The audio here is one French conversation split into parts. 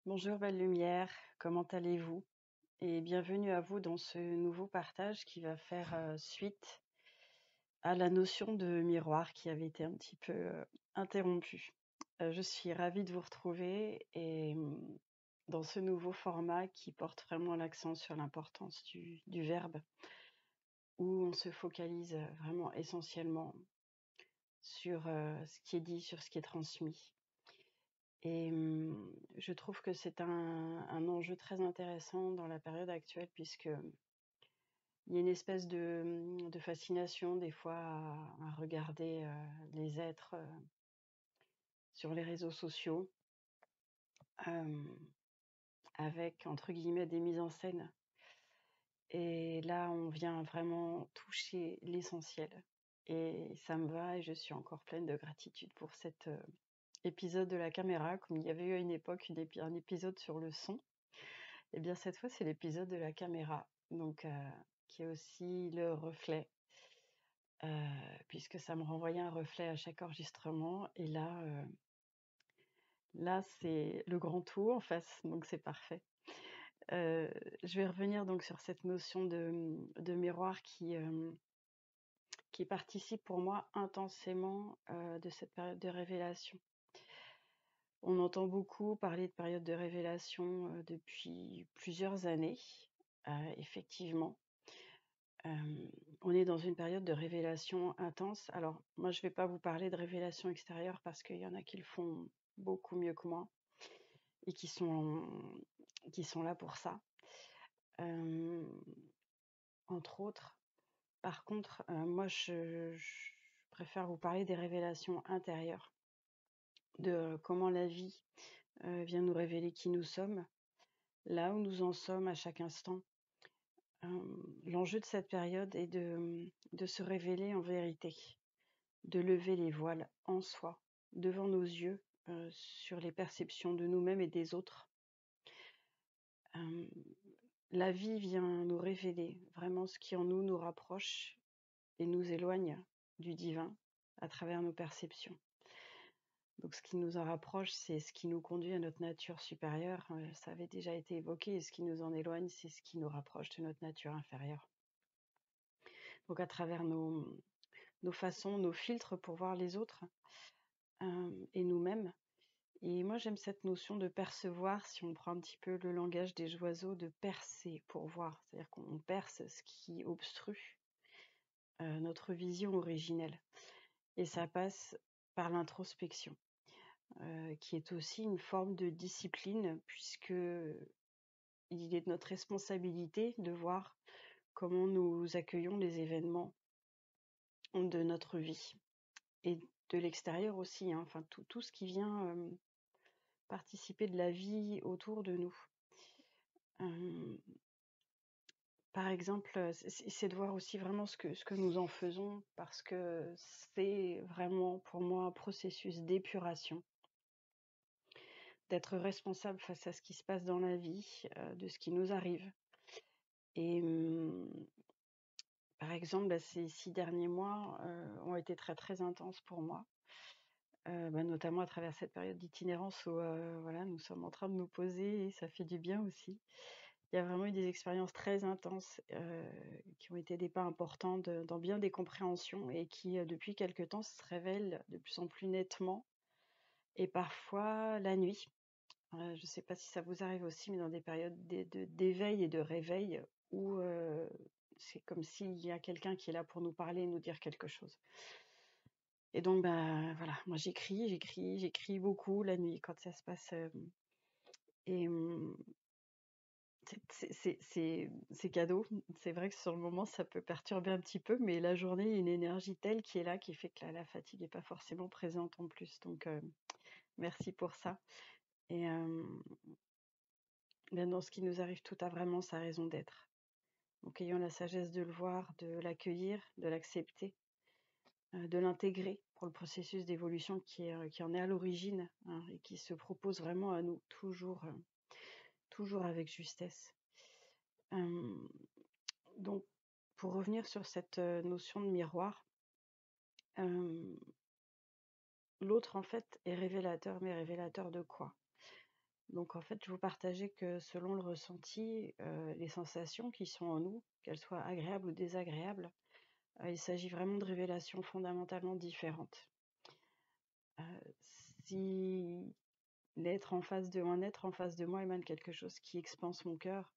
Bonjour belle lumière, comment allez-vous? Et bienvenue à vous dans ce nouveau partage qui va faire suite à la notion de miroir qui avait été un petit peu interrompue. Je suis ravie de vous retrouver et dans ce nouveau format qui porte vraiment l'accent sur l'importance du verbe, où on se focalise vraiment essentiellement sur ce qui est dit, sur ce qui est transmis. Et je trouve que c'est un enjeu très intéressant dans la période actuelle puisque il y a une espèce de fascination des fois à regarder les êtres sur les réseaux sociaux euh, avec entre guillemets des mises en scène. Et là, on vient vraiment toucher l'essentiel. Et ça me va et je suis encore pleine de gratitude pour cet épisode de la caméra, comme il y avait eu à une époque un épisode sur le son. Et bien cette fois, c'est l'épisode de la caméra, donc qui est aussi le reflet, puisque ça me renvoyait un reflet à chaque enregistrement. Et là, c'est le grand tout en face, donc c'est parfait. Je vais revenir donc sur cette notion de miroir qui participe pour moi intensément de cette période de révélation. On entend beaucoup parler de période de révélation depuis plusieurs années, effectivement. On est dans une période de révélation intense. Alors, moi, je ne vais pas vous parler de révélation extérieure parce qu'il y en a qui le font beaucoup mieux que moi et qui sont là pour ça. Entre autres. Par contre, moi, je préfère vous parler des révélations intérieures, de comment la vie vient nous révéler qui nous sommes, là où nous en sommes à chaque instant. L'enjeu de cette période est de se révéler en vérité, de lever les voiles en soi, devant nos yeux, sur les perceptions de nous-mêmes et des autres. La vie vient nous révéler vraiment ce qui en nous rapproche et nous éloigne du divin à travers nos perceptions. Donc ce qui nous en rapproche, c'est ce qui nous conduit à notre nature supérieure, ça avait déjà été évoqué, et ce qui nous en éloigne, c'est ce qui nous rapproche de notre nature inférieure. Donc à travers nos façons, nos filtres pour voir les autres et nous-mêmes. Et moi j'aime cette notion de percevoir, si on prend un petit peu le langage des oiseaux, de percer pour voir, c'est-à-dire qu'on perce ce qui obstrue notre vision originelle. Et ça passe par l'introspection, qui est aussi une forme de discipline, puisque il est de notre responsabilité de voir comment nous accueillons les événements de notre vie et de l'extérieur aussi, hein, enfin tout ce qui vient participer de la vie autour de nous. Par exemple, c'est de voir aussi vraiment ce que nous en faisons, parce que c'est vraiment pour moi un processus d'épuration, d'être responsable face à ce qui se passe dans la vie, de ce qui nous arrive. Et par exemple, ces 6 derniers mois ont été très très intenses pour moi, notamment à travers cette période d'itinérance où voilà, nous sommes en train de nous poser et ça fait du bien aussi. Il y a vraiment eu des expériences très intenses qui ont été des pas importants dans bien des compréhensions et qui, depuis quelque temps, se révèlent de plus en plus nettement et parfois la nuit. Je ne sais pas si ça vous arrive aussi, mais dans des périodes d'éveil et de réveil où c'est comme s'il y a quelqu'un qui est là pour nous parler et nous dire quelque chose. Et donc, voilà, moi j'écris beaucoup la nuit quand ça se passe. Et c'est cadeau. C'est vrai que sur le moment, ça peut perturber un petit peu, mais la journée, il y a une énergie telle qui est là, qui fait que la fatigue n'est pas forcément présente en plus. Donc, merci pour ça. Et dans ce qui nous arrive, tout a vraiment sa raison d'être. Donc, ayons la sagesse de le voir, de l'accueillir, de l'accepter, de l'intégrer pour le processus d'évolution qui en est à l'origine, hein, et qui se propose vraiment à nous, toujours avec justesse. Donc, pour revenir sur cette notion de miroir, l'autre en fait est révélateur, mais révélateur de quoi? Donc en fait, je vous partageais que selon le ressenti, les sensations qui sont en nous, qu'elles soient agréables ou désagréables, il s'agit vraiment de révélations fondamentalement différentes. Si un être en face de moi émane quelque chose qui expanse mon cœur,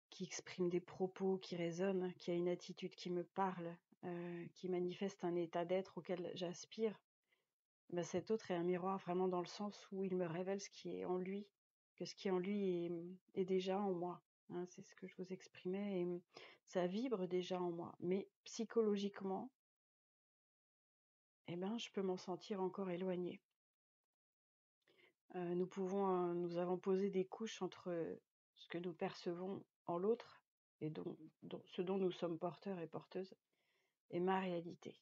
qui exprime des propos qui résonnent, qui a une attitude qui me parle, qui manifeste un état d'être auquel j'aspire, bah, cet autre est un miroir vraiment dans le sens où il me révèle ce qui est en lui, que ce qui est en lui est déjà en moi, hein, c'est ce que je vous exprimais et ça vibre déjà en moi. Mais psychologiquement, eh ben, je peux m'en sentir encore éloignée. Nous avons posé des couches entre ce que nous percevons en l'autre et ce dont nous sommes porteurs et porteuses et ma réalité.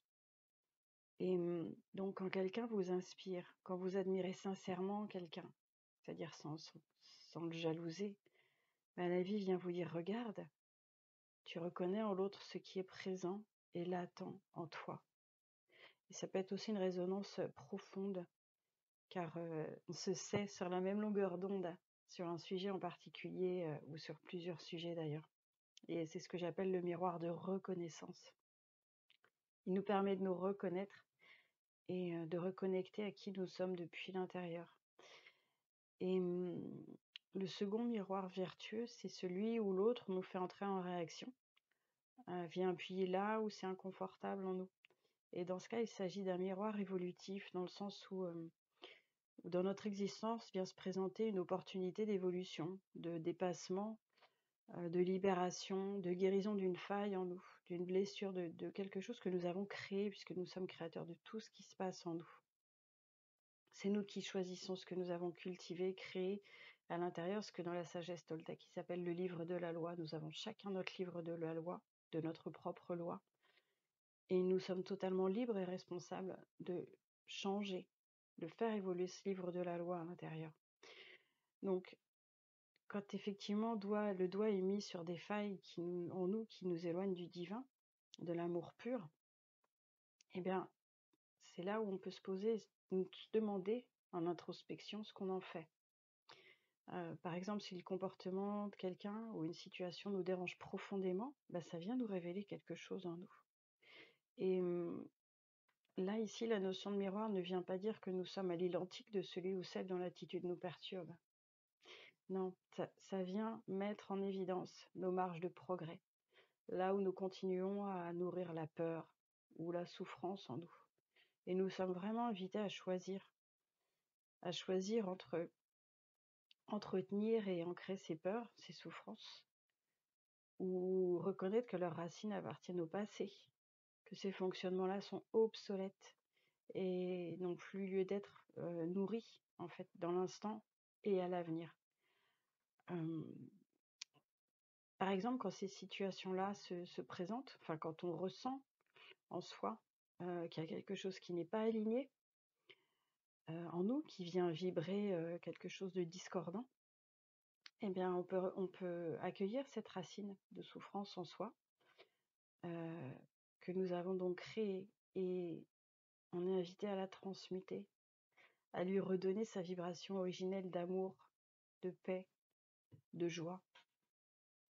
Et donc quand quelqu'un vous inspire, quand vous admirez sincèrement quelqu'un, c'est-à-dire sans le jalouser, ben, la vie vient vous dire: «Regarde, tu reconnais en l'autre ce qui est présent et latent en toi». Et ça peut être aussi une résonance profonde car on se sait sur la même longueur d'onde sur un sujet en particulier ou sur plusieurs sujets d'ailleurs. Et c'est ce que j'appelle le miroir de reconnaissance. Il nous permet de nous reconnaître et de reconnecter à qui nous sommes depuis l'intérieur. Et le second miroir vertueux, c'est celui où l'autre nous fait entrer en réaction, vient appuyer là où c'est inconfortable en nous. Et dans ce cas, il s'agit d'un miroir évolutif dans le sens où dans notre existence vient se présenter une opportunité d'évolution, de dépassement, de libération, de guérison d'une faille en nous, d'une blessure, de quelque chose que nous avons créé, puisque nous sommes créateurs de tout ce qui se passe en nous. C'est nous qui choisissons ce que nous avons cultivé, créé à l'intérieur, ce que dans la sagesse toltèque qui s'appelle le livre de la loi. Nous avons chacun notre livre de la loi, de notre propre loi. Et nous sommes totalement libres et responsables de changer, de faire évoluer ce livre de la loi à l'intérieur. Donc, quand effectivement le doigt est mis sur des failles en nous qui nous éloignent du divin, de l'amour pur, eh bien, c'est là où on peut se poser, se demander en introspection ce qu'on en fait. Par exemple, si le comportement de quelqu'un ou une situation nous dérange profondément, bah, ça vient nous révéler quelque chose en nous. Et là, ici, la notion de miroir ne vient pas dire que nous sommes à l'identique de celui ou celle dont l'attitude nous perturbe. Non, ça vient mettre en évidence nos marges de progrès, là où nous continuons à nourrir la peur ou la souffrance en nous. Et nous sommes vraiment invités à choisir entre entretenir et ancrer ces peurs, ces souffrances, ou reconnaître que leurs racines appartiennent au passé, que ces fonctionnements-là sont obsolètes et n'ont plus lieu d'être nourris, en fait, dans l'instant et à l'avenir. Par exemple, quand ces situations-là se présentent, enfin quand on ressent en soi qu'il y a quelque chose qui n'est pas aligné en nous, qui vient vibrer quelque chose de discordant, eh bien on peut accueillir cette racine de souffrance en soi que nous avons donc créée et on est invité à la transmuter, à lui redonner sa vibration originelle d'amour, de paix, de joie.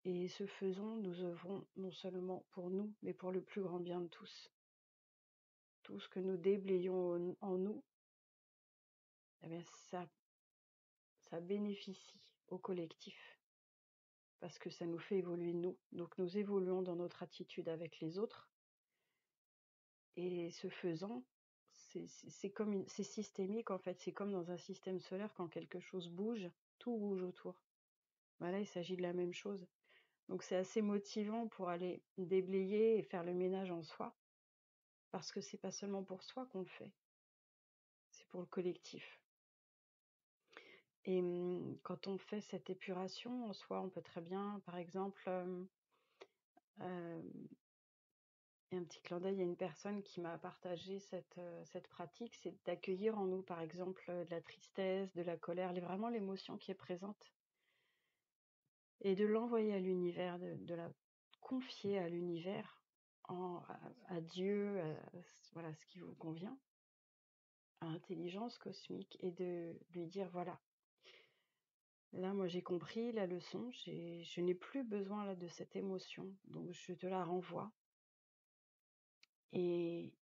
Et ce faisant, nous œuvrons non seulement pour nous, mais pour le plus grand bien de tous. Tout ce que nous déblayons en nous, eh bien ça bénéficie au collectif, parce que ça nous fait évoluer nous. Donc nous évoluons dans notre attitude avec les autres, et ce faisant, c'est systémique en fait, c'est comme dans un système solaire, quand quelque chose bouge, tout bouge autour. Voilà, il s'agit de la même chose. Donc c'est assez motivant pour aller déblayer et faire le ménage en soi, parce que c'est pas seulement pour soi qu'on le fait, c'est pour le collectif. Et quand on fait cette épuration en soi, on peut très bien, par exemple, et un petit clin d'œil, il y a une personne qui m'a partagé cette pratique, c'est d'accueillir en nous, par exemple, de la tristesse, de la colère, vraiment l'émotion qui est présente, et de l'envoyer à l'univers, de la confier à l'univers, à Dieu, voilà, ce qui vous convient, à l'intelligence cosmique, et de lui dire, voilà, Là, moi, j'ai compris la leçon, je n'ai plus besoin là de cette émotion, donc je te la renvoie. Et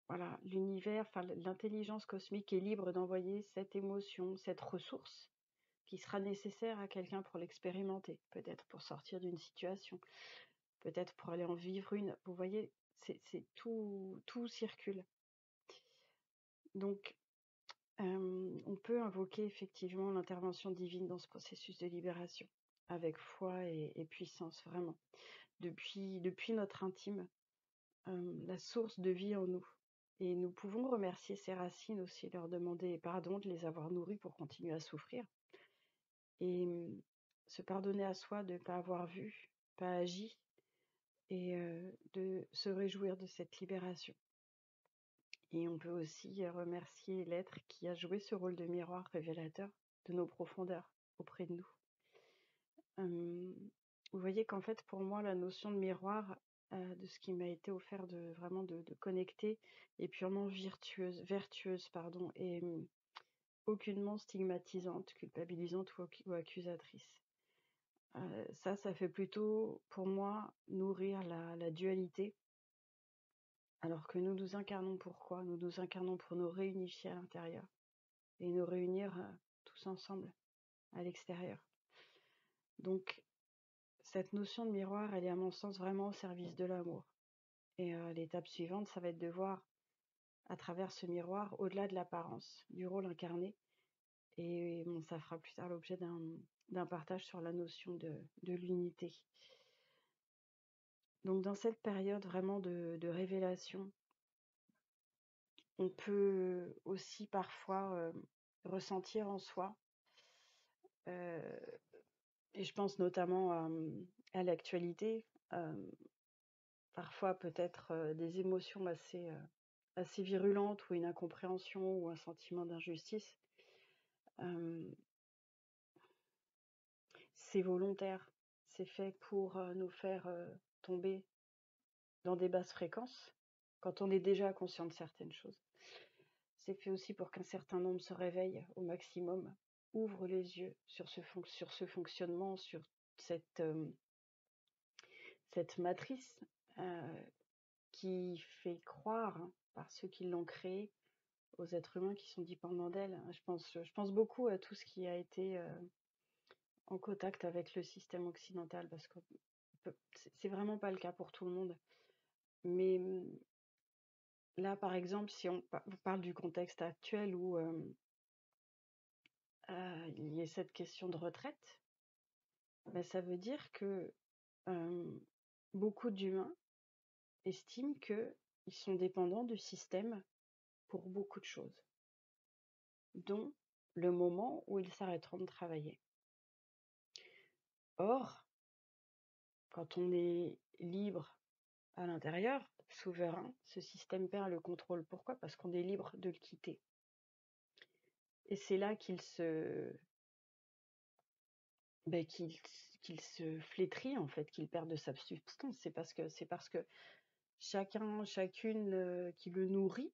voilà, l'univers, enfin l'intelligence cosmique est libre d'envoyer cette émotion, cette ressource qui sera nécessaire à quelqu'un pour l'expérimenter, peut-être pour sortir d'une situation, peut-être pour aller en vivre une. Vous voyez, c'est tout circule. Donc, on peut invoquer effectivement l'intervention divine dans ce processus de libération, avec foi et puissance, vraiment. Depuis notre intime, la source de vie en nous. Et nous pouvons remercier ces racines aussi, leur demander pardon de les avoir nourries pour continuer à souffrir. Et se pardonner à soi de ne pas avoir vu, pas agi, et de se réjouir de cette libération. Et on peut aussi remercier l'être qui a joué ce rôle de miroir révélateur de nos profondeurs auprès de nous. Vous voyez qu'en fait, pour moi, la notion de miroir, de ce qui m'a été offert vraiment de connecter, est purement vertueuse, pardon, et aucunement stigmatisante, culpabilisante ou accusatrice. Ça fait plutôt, pour moi, nourrir la dualité, alors que nous nous incarnons pour quoi? Nous nous incarnons pour nous réunifier à l'intérieur et nous réunir tous ensemble à l'extérieur. Donc, cette notion de miroir, elle est à mon sens vraiment au service de l'amour. Et l'étape suivante, ça va être de voir à travers ce miroir, au-delà de l'apparence, du rôle incarné. Et bon, ça fera plus tard l'objet d'un partage sur la notion de l'unité. Donc dans cette période vraiment de révélation, on peut aussi parfois ressentir en soi, euh, et je pense notamment à l'actualité, parfois peut-être des émotions assez virulentes ou une incompréhension ou un sentiment d'injustice. C'est volontaire, c'est fait pour nous faire tomber dans des basses fréquences quand on est déjà conscient de certaines choses. C'est fait aussi pour qu'un certain nombre se réveille au maximum, ouvre les yeux sur ce fonctionnement, sur cette matrice qui fait croire, par ceux qui l'ont créée, aux êtres humains qui sont dépendants d'elle. Je pense beaucoup à tout ce qui a été en contact avec le système occidental, parce que c'est vraiment pas le cas pour tout le monde. Mais là, par exemple, si on parle du contexte actuel où il y a cette question de retraite, ben, ça veut dire que beaucoup d'humains estiment qu'ils sont dépendants du système pour beaucoup de choses, dont le moment où ils s'arrêteront de travailler. Or, quand on est libre à l'intérieur, souverain, ce système perd le contrôle. Pourquoi? Parce qu'on est libre de le quitter. Et c'est là qu'il se flétrit, en fait, qu'il perd de sa substance. C'est parce que chacune qui le nourrit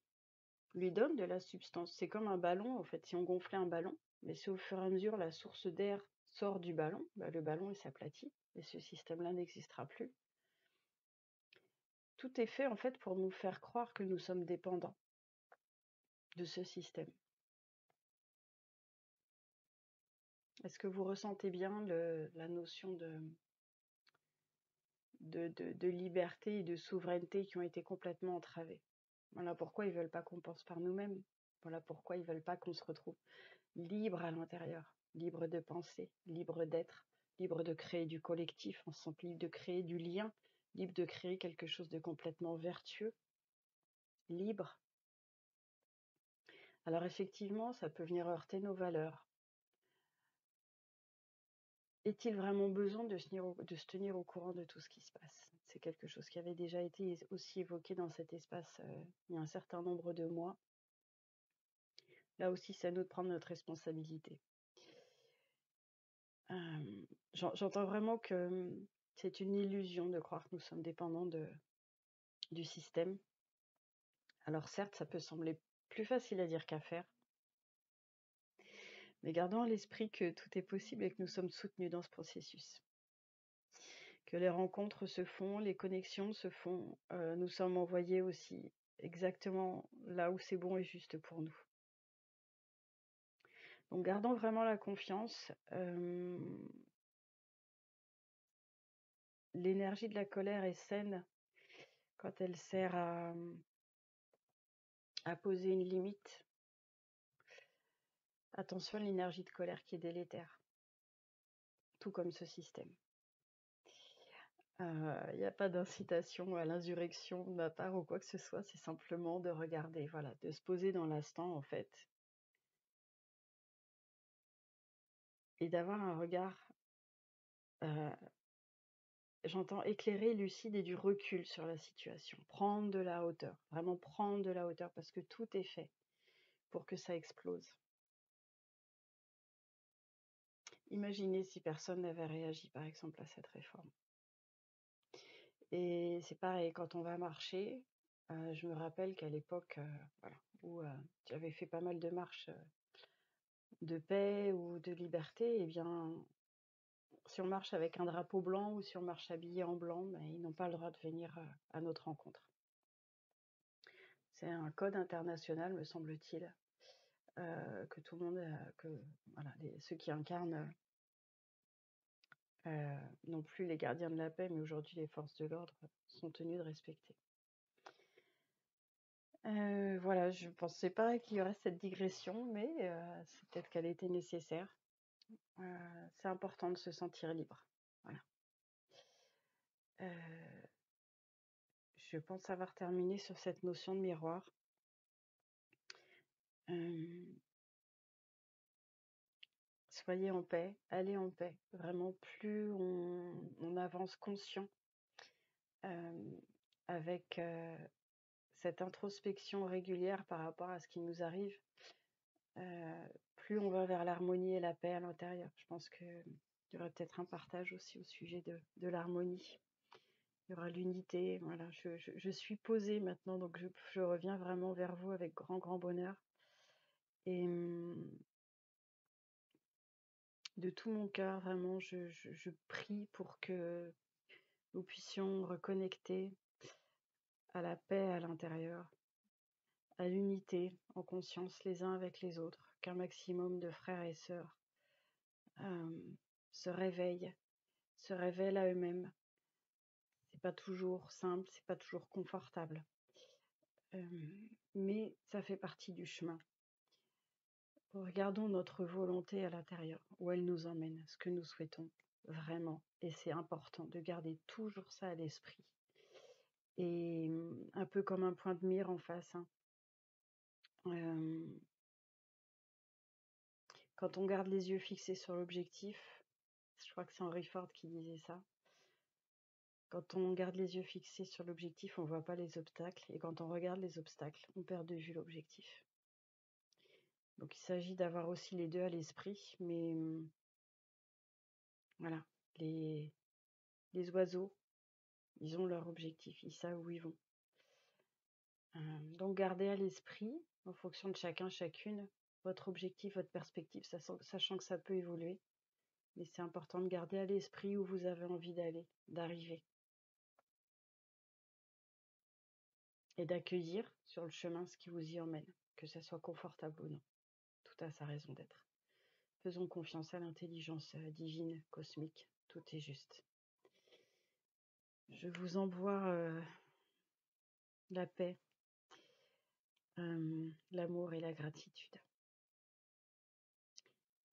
lui donne de la substance. C'est comme un ballon, en fait. Si on gonflait un ballon, mais si au fur et à mesure la source d'air sort du ballon, le ballon il s'aplatit et ce système-là n'existera plus. Tout est fait en fait pour nous faire croire que nous sommes dépendants de ce système. Est-ce que vous ressentez bien la notion de liberté et de souveraineté qui ont été complètement entravées? Voilà pourquoi ils ne veulent pas qu'on pense par nous-mêmes. Voilà pourquoi ils ne veulent pas qu'on se retrouve libre à l'intérieur, libre de penser, libre d'être, libre de créer du collectif, on se sent libre de créer du lien, libre de créer quelque chose de complètement vertueux, libre. Alors effectivement, ça peut venir heurter nos valeurs. Est-il vraiment besoin de se tenir au courant de tout ce qui se passe? C'est quelque chose qui avait déjà été aussi évoqué dans cet espace il y a un certain nombre de mois. Là aussi, c'est à nous de prendre notre responsabilité. J'entends vraiment que c'est une illusion de croire que nous sommes dépendants du système. Alors certes, ça peut sembler plus facile à dire qu'à faire, Mais gardons à l'esprit que tout est possible et que nous sommes soutenus dans ce processus. Que les rencontres se font, les connexions se font, nous sommes envoyés aussi exactement là où c'est bon et juste pour nous. Donc gardons vraiment la confiance. L'énergie de la colère est saine quand elle sert à poser une limite. Attention à l'énergie de colère qui est délétère, tout comme ce système. Il n'y a pas d'incitation à l'insurrection de ma part ou quoi que ce soit, c'est simplement de regarder, voilà, de se poser dans l'instant en fait, et d'avoir un regard, j'entends éclairé, lucide et du recul sur la situation. Prendre de la hauteur, vraiment prendre de la hauteur parce que tout est fait pour que ça explose. Imaginez si personne n'avait réagi par exemple à cette réforme. Et c'est pareil, quand on va marcher, je me rappelle qu'à l'époque, voilà, où j'avais fait pas mal de marches de paix ou de liberté, eh bien, si on marche avec un drapeau blanc ou si on marche habillé en blanc, ben, ils n'ont pas le droit de venir à notre rencontre. C'est un code international, me semble-t-il, que tout le monde, voilà, ceux qui incarnent non plus les gardiens de la paix, mais aujourd'hui les forces de l'ordre sont tenus de respecter. Voilà, je ne pensais pas qu'il y aurait cette digression, mais c'est peut-être qu'elle était nécessaire. C'est important de se sentir libre. Voilà. Je pense avoir terminé sur cette notion de miroir. Soyez en paix, allez en paix. Vraiment, plus on avance conscient avec cette introspection régulière par rapport à ce qui nous arrive, plus on va vers l'harmonie et la paix à l'intérieur. Je pense qu'il y aura peut-être un partage aussi au sujet de l'harmonie. Il y aura l'unité. Voilà, je suis posée maintenant, donc je reviens vraiment vers vous avec grand, grand bonheur. Et de tout mon cœur, vraiment, je prie pour que nous puissions reconnecter à la paix à l'intérieur, à l'unité, en conscience les uns avec les autres, qu'un maximum de frères et sœurs se réveillent à eux-mêmes. C'est pas toujours simple, c'est pas toujours confortable, mais ça fait partie du chemin. Regardons notre volonté à l'intérieur, où elle nous emmène, ce que nous souhaitons vraiment. Et c'est important de garder toujours ça à l'esprit. Et un peu comme un point de mire en face. Quand on garde les yeux fixés sur l'objectif, je crois que c'est Henry Ford qui disait ça. Quand on garde les yeux fixés sur l'objectif, on ne voit pas les obstacles. Et quand on regarde les obstacles, on perd de vue l'objectif. Donc il s'agit d'avoir aussi les deux à l'esprit. Mais voilà, les oiseaux, ils ont leur objectif, ils savent où ils vont. Donc gardez à l'esprit, en fonction de chacun, chacune, votre objectif, votre perspective, sachant que ça peut évoluer. Mais c'est important de garder à l'esprit où vous avez envie d'aller, d'arriver. Et d'accueillir sur le chemin ce qui vous y emmène, que ça soit confortable ou non. Tout a sa raison d'être. Faisons confiance à l'intelligence divine, cosmique, tout est juste. Je vous envoie la paix, l'amour et la gratitude.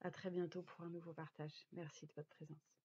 À très bientôt pour un nouveau partage. Merci de votre présence.